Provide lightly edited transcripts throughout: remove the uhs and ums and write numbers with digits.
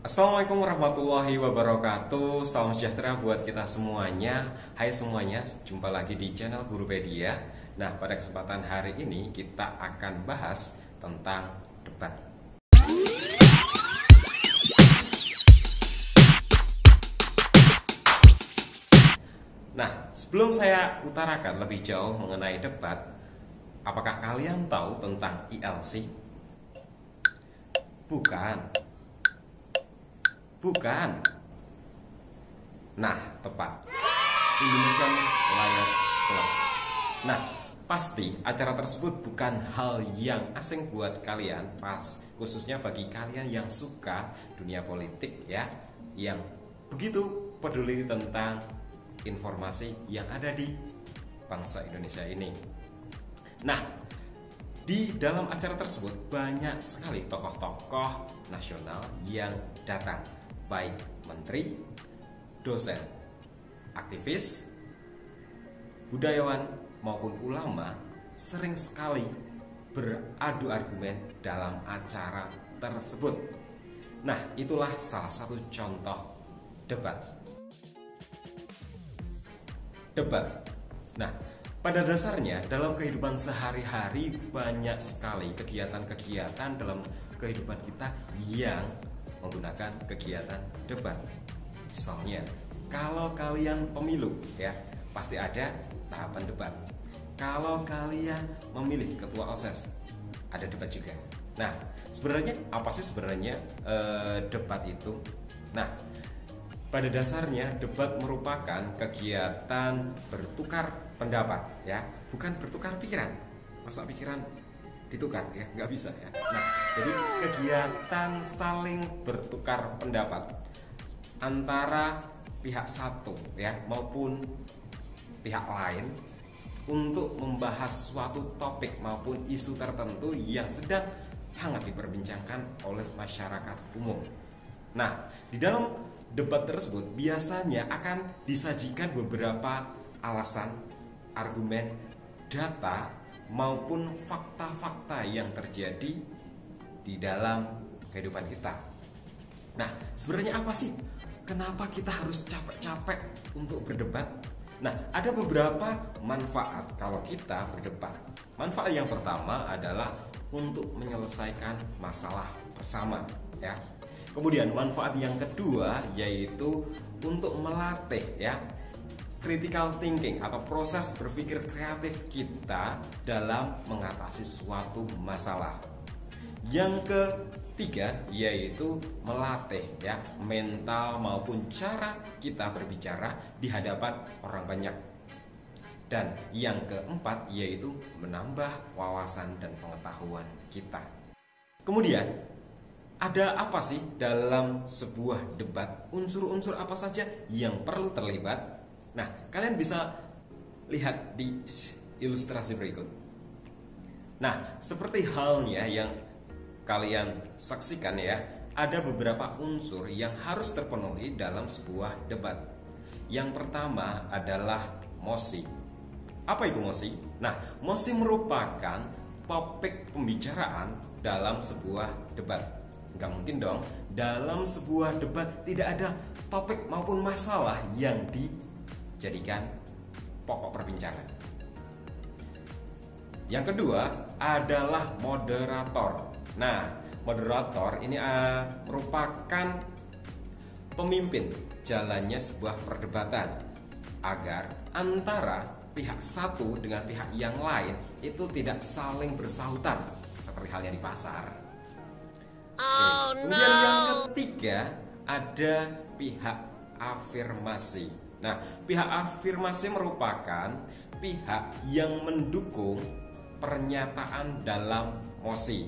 Assalamualaikum warahmatullahi wabarakatuh. Salam sejahtera buat kita semuanya. Hai semuanya, jumpa lagi di channel Gurupedia. Nah, pada kesempatan hari ini kita akan bahas tentang debat. Nah, sebelum saya utarakan lebih jauh mengenai debat, apakah kalian tahu tentang ILC? Bukan. Bukan. Nah, tepat. Indonesian Lions Club. Nah, pasti acara tersebut bukan hal yang asing buat kalian, khususnya bagi kalian yang suka dunia politik ya, yang begitu peduli tentang informasi yang ada di bangsa Indonesia ini. Nah, di dalam acara tersebut banyak sekali tokoh-tokoh nasional yang datang, baik menteri, dosen, aktivis, budayawan maupun ulama sering sekali beradu argumen dalam acara tersebut. Nah, itulah salah satu contoh debat. Nah, pada dasarnya dalam kehidupan sehari-hari banyak sekali kegiatan-kegiatan dalam kehidupan kita yang menggunakan kegiatan debat. Misalnya, kalau kalian pemilu ya, pasti ada tahapan debat. Kalau kalian memilih ketua OSIS, ada debat juga. Nah, sebenarnya apa sih sebenarnya debat itu? Nah, pada dasarnya debat merupakan kegiatan bertukar pendapat ya, bukan bertukar pikiran. Masa pikiran ditukar ya, nggak bisa ya. Nah, jadi kegiatan saling bertukar pendapat antara pihak satu ya maupun pihak lain untuk membahas suatu topik maupun isu tertentu yang sedang hangat diperbincangkan oleh masyarakat umum. Nah, di dalam debat tersebut biasanya akan disajikan beberapa alasan, argumen, data maupun fakta-fakta yang terjadi di dalam kehidupan kita. Nah, sebenarnya apa sih? Kenapa kita harus capek-capek untuk berdebat? Nah, ada beberapa manfaat kalau kita berdebat. Manfaat yang pertama adalah untuk menyelesaikan masalah bersama, ya. Kemudian manfaat yang kedua yaitu untuk melatih ya critical thinking atau proses berpikir kreatif kita dalam mengatasi suatu masalah. Yang ketiga yaitu melatih ya mental maupun cara kita berbicara di hadapan orang banyak. Dan yang keempat yaitu menambah wawasan dan pengetahuan kita. Kemudian ada apa sih dalam sebuah debat? Unsur-unsur apa saja yang perlu terlibat? Nah, kalian bisa lihat di ilustrasi berikut. Nah, seperti halnya yang kalian saksikan ya, ada beberapa unsur yang harus terpenuhi dalam sebuah debat. Yang pertama adalah mosi. Apa itu mosi? Nah, mosi merupakan topik pembicaraan dalam sebuah debat. Gak mungkin dong dalam sebuah debat tidak ada topik maupun masalah yang dijadikan pokok perbincangan. Yang kedua adalah moderator. Nah, moderator ini merupakan pemimpin jalannya sebuah perdebatan agar antara pihak satu dengan pihak yang lain itu tidak saling bersahutan seperti halnya di pasar. Kemudian yang ketiga ada pihak afirmasi. Nah, pihak afirmasi merupakan pihak yang mendukung pernyataan dalam mosi.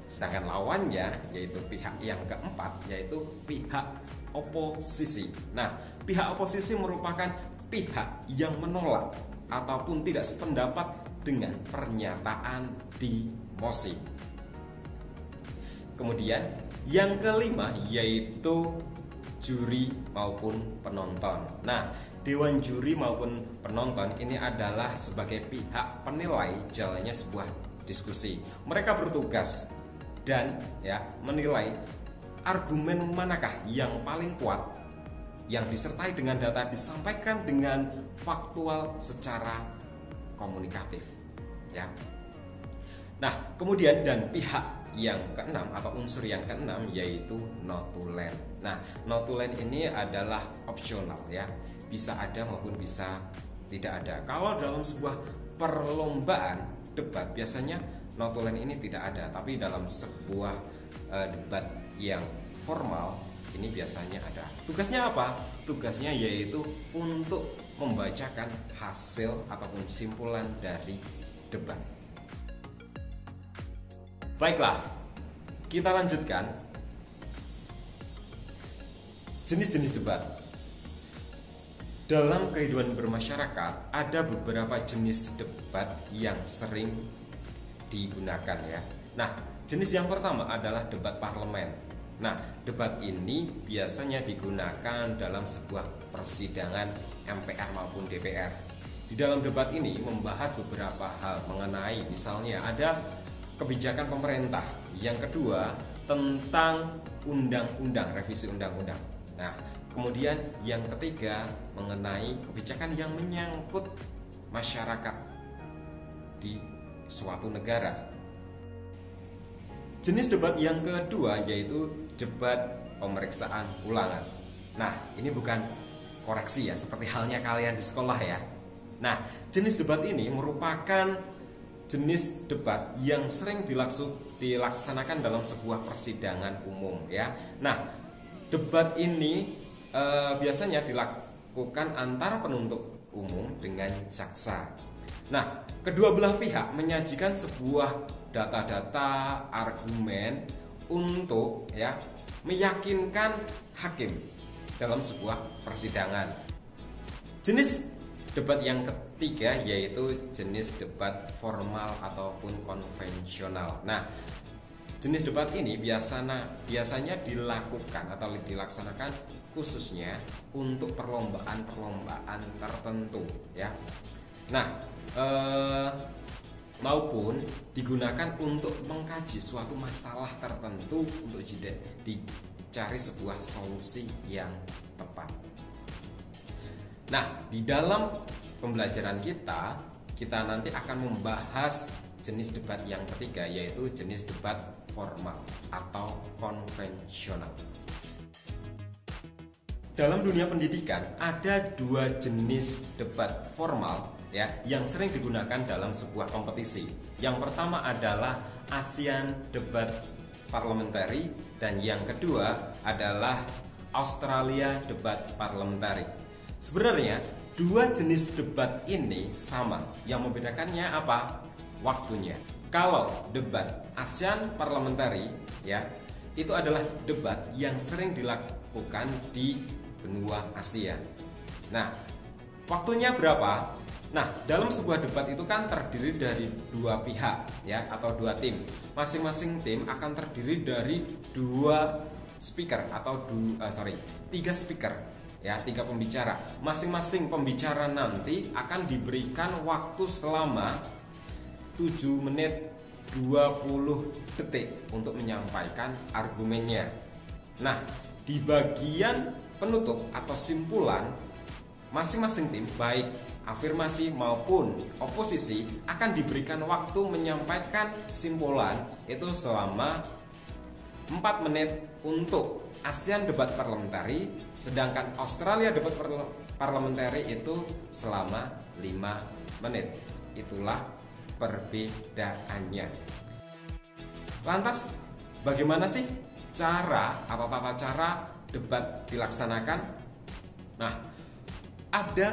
Sedangkan lawannya yaitu pihak yang keempat yaitu pihak oposisi. Nah, pihak oposisi merupakan pihak yang menolak ataupun tidak sependapat dengan pernyataan di mosi. Kemudian yang kelima yaitu juri maupun penonton. Nah, dewan juri maupun penonton ini adalah sebagai pihak penilai jalannya sebuah diskusi. Mereka bertugas dan ya menilai argumen manakah yang paling kuat, yang disertai dengan data, disampaikan dengan faktual secara komunikatif, ya. Nah, kemudian dan pihak yang keenam atau unsur yang keenam yaitu notulen. Nah, notulen ini adalah opsional, ya, bisa ada maupun bisa tidak ada. Kalau dalam sebuah perlombaan debat biasanya notulen ini tidak ada, tapi dalam sebuah debat yang formal ini biasanya ada. Tugasnya apa? Tugasnya yaitu untuk membacakan hasil ataupun simpulan dari debat. Baiklah, kita lanjutkan. Jenis-jenis debat. Dalam kehidupan bermasyarakat ada beberapa jenis debat yang sering digunakan, ya. Nah, jenis yang pertama adalah debat parlemen. Nah, debat ini biasanya digunakan dalam sebuah persidangan MPR maupun DPR. Di dalam debat ini membahas beberapa hal mengenai misalnya ada kebijakan pemerintah. Yang kedua, tentang undang-undang, revisi undang-undang. Nah, kemudian yang ketiga mengenai kebijakan yang menyangkut masyarakat di suatu negara. Jenis debat yang kedua yaitu debat pemeriksaan ulangan. Nah, ini bukan koreksi, ya, seperti halnya kalian di sekolah, ya. Nah, jenis debat ini merupakan jenis debat yang sering dilaksanakan dalam sebuah persidangan umum, ya. Nah, debat ini biasanya dilakukan antara penuntut umum dengan jaksa. Nah, kedua belah pihak menyajikan sebuah data-data, argumen untuk, ya, meyakinkan hakim dalam sebuah persidangan. Jenis debat yang ketiga yaitu jenis debat formal ataupun konvensional. Nah, jenis debat ini biasanya dilakukan atau dilaksanakan khususnya untuk perlombaan-perlombaan tertentu, ya. Nah, maupun digunakan untuk mengkaji suatu masalah tertentu untuk dicari sebuah solusi yang tepat. Nah, di dalam pembelajaran kita nanti akan membahas jenis debat yang ketiga yaitu jenis debat formal atau konvensional. Dalam dunia pendidikan ada dua jenis debat formal, ya, yang sering digunakan dalam sebuah kompetisi. Yang pertama adalah ASEAN Debat Parliamentary dan yang kedua adalah Australia Debat Parliamentary. Sebenarnya dua jenis debat ini sama, yang membedakannya apa? Waktunya. Kalau debat ASEAN Parliamentary, ya, itu adalah debat yang sering dilakukan di benua Asia. Nah, waktunya berapa? Nah, dalam sebuah debat itu kan terdiri dari dua pihak, ya, atau dua tim. Masing-masing tim akan terdiri dari tiga speaker, ya, tiga pembicara. Masing-masing pembicara nanti akan diberikan waktu selama 7 menit 20 detik untuk menyampaikan argumennya. Nah, di bagian penutup atau simpulan, masing-masing tim baik afirmasi maupun oposisi akan diberikan waktu menyampaikan simpulan itu selama 4 menit untuk ASEAN Debat Parliamentary, sedangkan Australia Debat Parliamentary itu selama 5 menit. Itulah perbedaannya. Lantas, bagaimana sih cara atau tata cara debat dilaksanakan? Nah, ada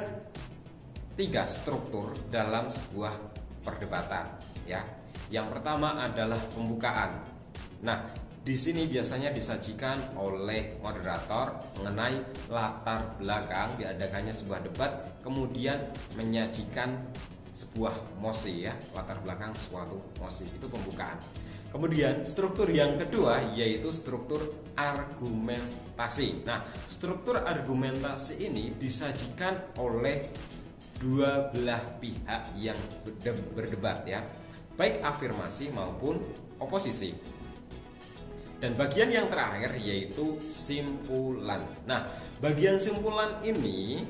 3 struktur dalam sebuah perdebatan, ya. Yang pertama adalah pembukaan. Nah, di sini biasanya disajikan oleh moderator mengenai latar belakang diadakannya sebuah debat, kemudian menyajikan sebuah mosi, ya, latar belakang suatu mosi, itu pembukaan. Kemudian struktur yang kedua yaitu struktur argumentasi. Nah, struktur argumentasi ini disajikan oleh dua belah pihak yang berdebat, ya, baik afirmasi maupun oposisi. Dan bagian yang terakhir yaitu simpulan. Nah, bagian simpulan ini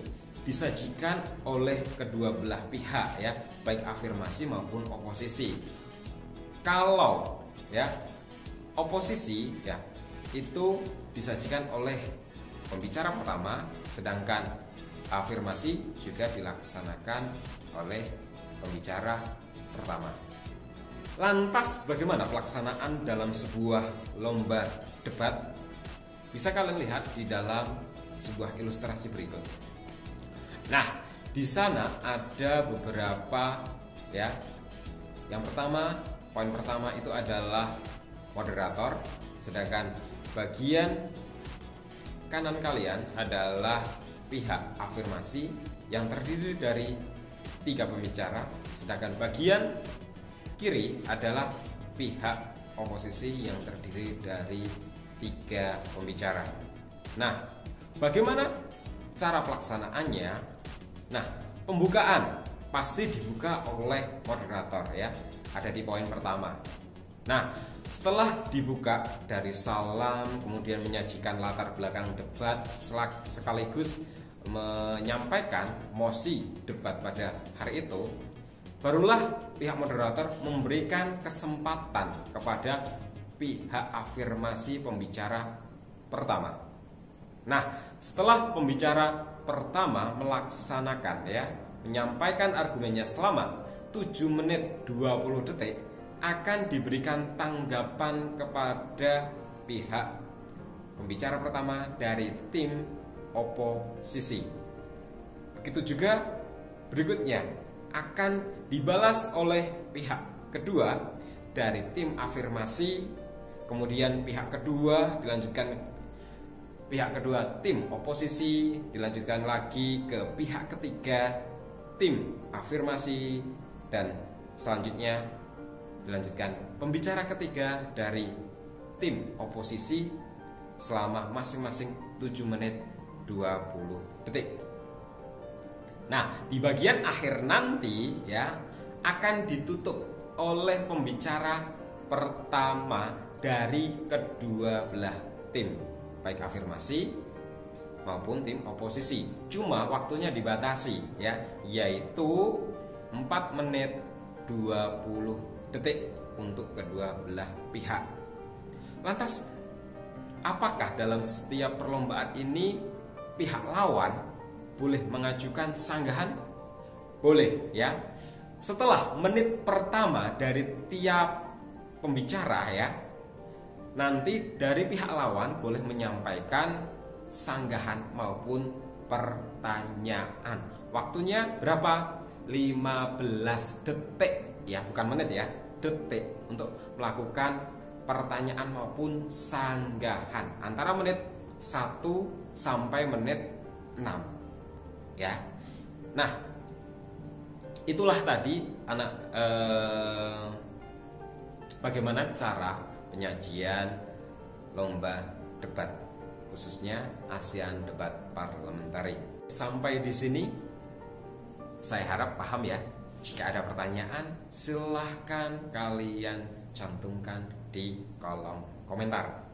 disajikan oleh kedua belah pihak ya, baik afirmasi maupun oposisi. Kalau ya oposisi ya itu disajikan oleh pembicara pertama, sedangkan afirmasi juga dilaksanakan oleh pembicara pertama. Lantas bagaimana pelaksanaan dalam sebuah lomba debat? Bisa kalian lihat di dalam sebuah ilustrasi berikut. Nah, di sana ada beberapa ya. Yang pertama, poin pertama itu adalah moderator, sedangkan bagian kanan kalian adalah pihak afirmasi yang terdiri dari 3 pembicara, sedangkan bagian kiri adalah pihak oposisi yang terdiri dari 3 pembicara. Nah, bagaimana cara pelaksanaannya? Nah, pembukaan pasti dibuka oleh moderator ya, ada di poin pertama. Nah, setelah dibuka dari salam, kemudian menyajikan latar belakang debat sekaligus menyampaikan mosi debat pada hari itu, barulah pihak moderator memberikan kesempatan kepada pihak afirmasi pembicara pertama. Nah, setelah pembicara pertama melaksanakan ya, menyampaikan argumennya selama 7 menit 20 detik, akan diberikan tanggapan kepada pihak pembicara pertama dari tim oposisi. Begitu juga berikutnya akan dibalas oleh pihak kedua dari tim afirmasi, kemudian pihak kedua dilanjutkan pihak kedua tim oposisi, dilanjutkan lagi ke pihak ketiga tim afirmasi, dan selanjutnya dilanjutkan pembicara ketiga dari tim oposisi selama masing-masing 7 menit 20 detik. Nah, di bagian akhir nanti ya akan ditutup oleh pembicara pertama dari kedua belah tim, baik afirmasi maupun tim oposisi. Cuma waktunya dibatasi ya, yaitu 4 menit 20 detik untuk kedua belah pihak. Lantas, apakah dalam setiap perlombaan ini pihak lawan boleh mengajukan sanggahan? Boleh ya. Setelah menit pertama dari tiap pembicara ya, nanti dari pihak lawan boleh menyampaikan sanggahan maupun pertanyaan. Waktunya berapa? 15 detik ya, bukan menit ya, detik untuk melakukan pertanyaan maupun sanggahan antara menit 1 sampai menit 6 ya. Nah, itulah tadi bagaimana cara penyajian lomba debat, khususnya ASEAN Debat Parliamentary. Sampai di sini saya harap paham ya. Jika ada pertanyaan, silahkan kalian cantumkan di kolom komentar.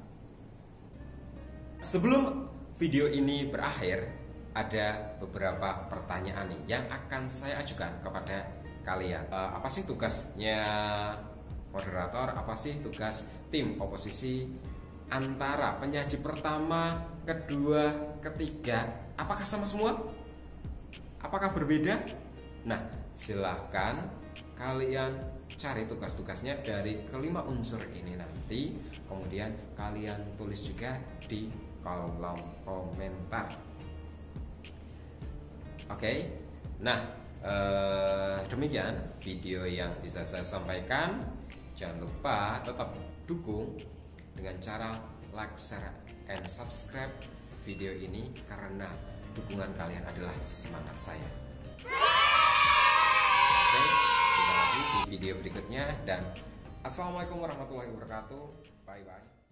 Sebelum video ini berakhir, ada beberapa pertanyaan nih yang akan saya ajukan kepada kalian. Apa sih tugasnya moderator? Apa sih tugas tim oposisi? Antara penyaji pertama, kedua, ketiga, apakah sama semua? Apakah berbeda? Nah, silahkan kalian cari tugas-tugasnya dari kelima unsur ini nanti, kemudian kalian tulis juga di kolom komentar. Oke, nah demikian video yang bisa saya sampaikan. Jangan lupa tetap dukung dengan cara like, share, and subscribe video ini, karena dukungan kalian adalah semangat saya. Oke, jumpa lagi di video berikutnya, dan assalamualaikum warahmatullahi wabarakatuh. Bye bye.